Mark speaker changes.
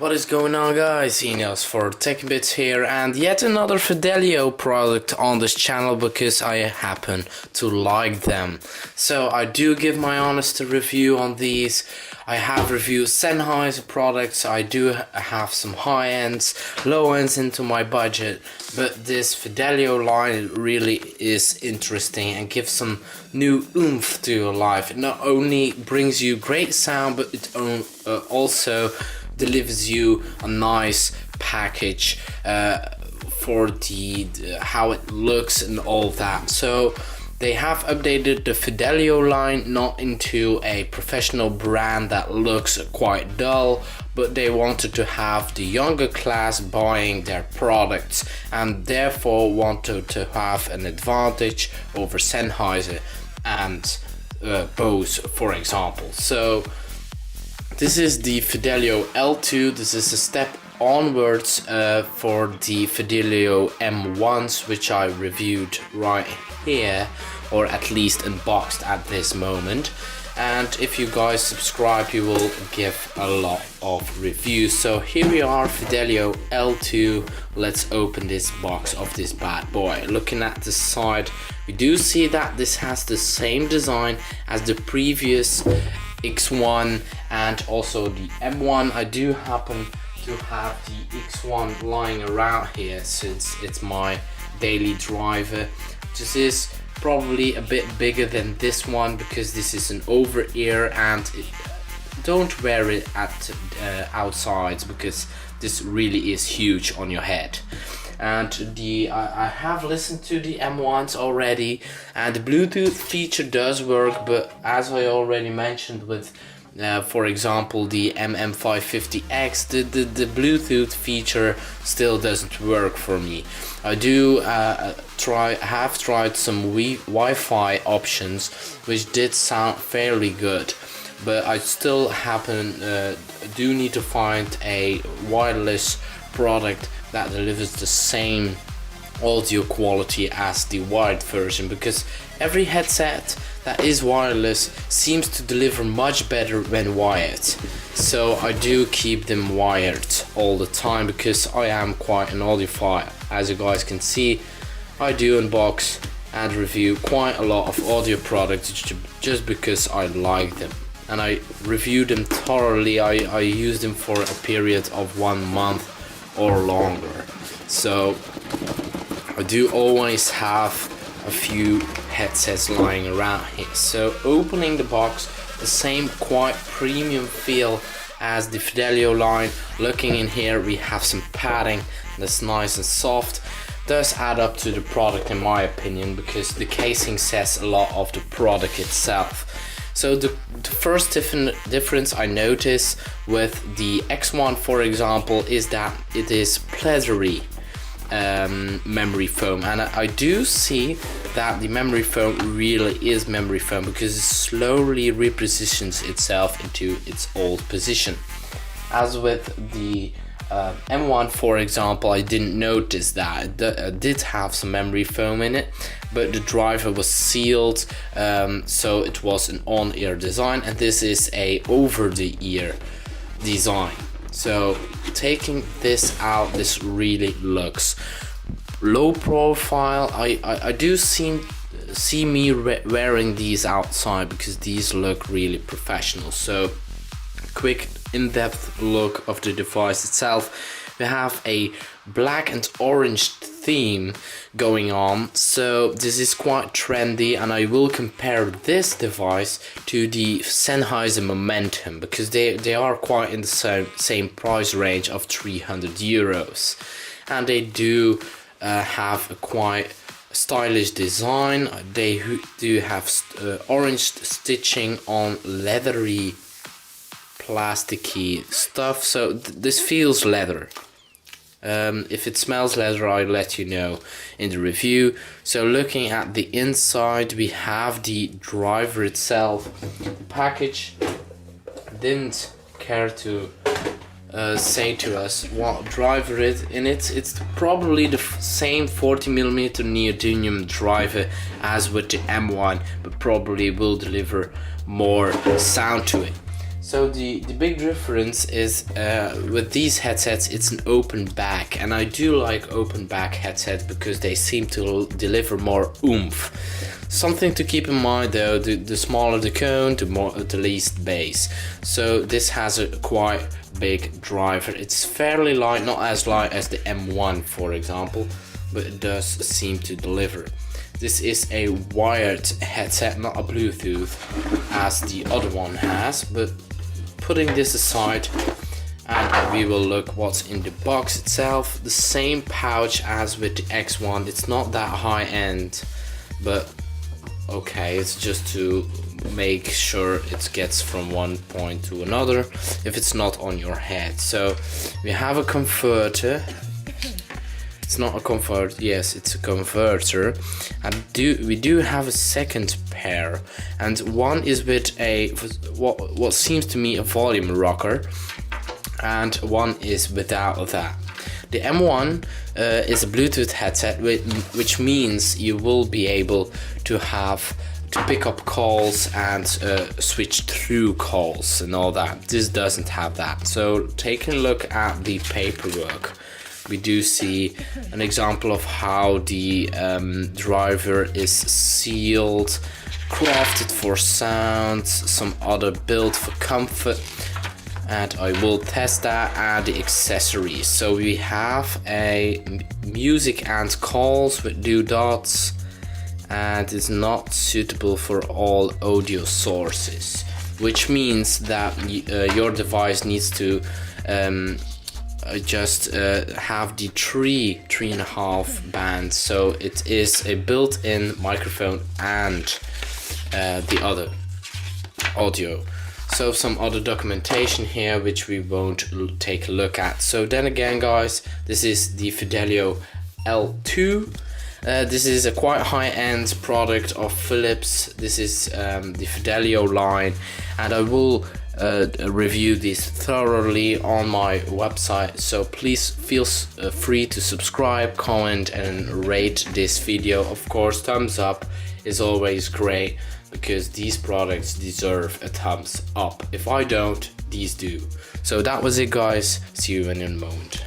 Speaker 1: What is going on, guys? Enos for Techinbits here, and yet another Fidelio product on this channel because I happen to like them. So I do give my honest review on these. I have reviewed Sennheiser products. I do have some high ends, low ends into my budget, but this Fidelio line really is interesting and gives some new oomph to your life. It not only brings you great sound, but it also delivers you a nice package for the how it looks and all that. So they have updated the Fidelio line, not into a professional brand that looks quite dull, but they wanted to have the younger class buying their products and therefore wanted to have an advantage over Sennheiser and Bose, for example. So this is the Fidelio L2. This is a step onwards for the Fidelio M1s, which I reviewed right here, or at least unboxed at this moment. And if you guys subscribe, you will give a lot of reviews. So here we are, Fidelio L2. Let's open this box of this bad boy. Looking at the side, we do see that this has the same design as the previous X1 and also the M1. I do happen to have the X1 lying around here since it's my daily driver. This is probably a bit bigger than this one because this is an over ear, and don't wear it at outside because this really is huge on your head. And I have listened to the M1s already, and the Bluetooth feature does work, but as I already mentioned with for example the MM550X, the Bluetooth feature still doesn't work for me. I do have tried some Wi-Fi options which did sound fairly good, but I still do need to find a wireless product that delivers the same audio quality as the wired version, because every headset that is wireless seems to deliver much better when wired. So I do keep them wired all the time because I am quite an audiophile. As you guys can see, I do unbox and review quite a lot of audio products just because I like them, and I review them thoroughly. I use them for a period of 1 month or longer. So I do always have a few headsets lying around here. So opening the box, the same quite premium feel as the Fidelio line. Looking in here, we have some padding that's nice and soft. Does add up to the product in my opinion, because the casing says a lot of the product itself. So the first difference I notice with the X1, for example, is that it is pleathery memory foam, and I do see that the memory foam really is memory foam because it slowly repositions itself into its old position. As with the M1, for example, I didn't notice that. It did have some memory foam in it, but the driver was sealed, so it was an on-ear design, and this is a over-the-ear design. So taking this out, this really looks low profile. I do see me wearing these outside because these look really professional. So quick in-depth look of the device itself. We have a black and orange theme going on, so this is quite trendy, and I will compare this device to the Sennheiser Momentum because they are quite in the same price range of 300 euros, and they do have a quite stylish design. They do have orange stitching on leathery plasticky stuff, so this feels leather. If it smells leather, I'll let you know in the review. So looking at the inside, we have the driver itself. The package didn't care to say to us what driver is in it. It's probably the same 40mm neodymium driver as with the M1, but probably will deliver more sound to it. So the big difference is with these headsets, it's an open back, and I do like open back headsets because they seem to deliver more oomph. Something to keep in mind though, the smaller the cone, the least bass. So this has a quite big driver. It's fairly light, not as light as the M1 for example, but it does seem to deliver. This is a wired headset, not a Bluetooth as the other one has, but putting this aside, and we will look what's in the box itself. The same pouch as with the X1. It's not that high end, but okay, it's just to make sure it gets from one point to another if it's not on your head. So we have a converter. It's not a convert, yes, it's a converter. And we do have a second pair, and one is with a what seems to me a volume rocker, and one is without that. The M1 is a Bluetooth headset, which means you will be able to pick up calls and switch through calls and all that. This doesn't have that. So taking a look at the paperwork, we do see an example of how the driver is sealed, crafted for sound, some other built for comfort, and I will test that, and the accessories. So we have a music and calls with dots, and it's not suitable for all audio sources, which means that your device needs to just have the 3.5 band, so it is a built-in microphone and the other audio. So some other documentation here which we won't take a look at. So then again guys, this is the Fidelio L2. This is a quite high-end product of Phillips. This is the Fidelio line, and I will review this thoroughly on my website, so please feel free to subscribe, comment and rate this video. Of course, thumbs up is always great because these products deserve a thumbs up. If I don't, these do. So that was it guys, see you in a moment.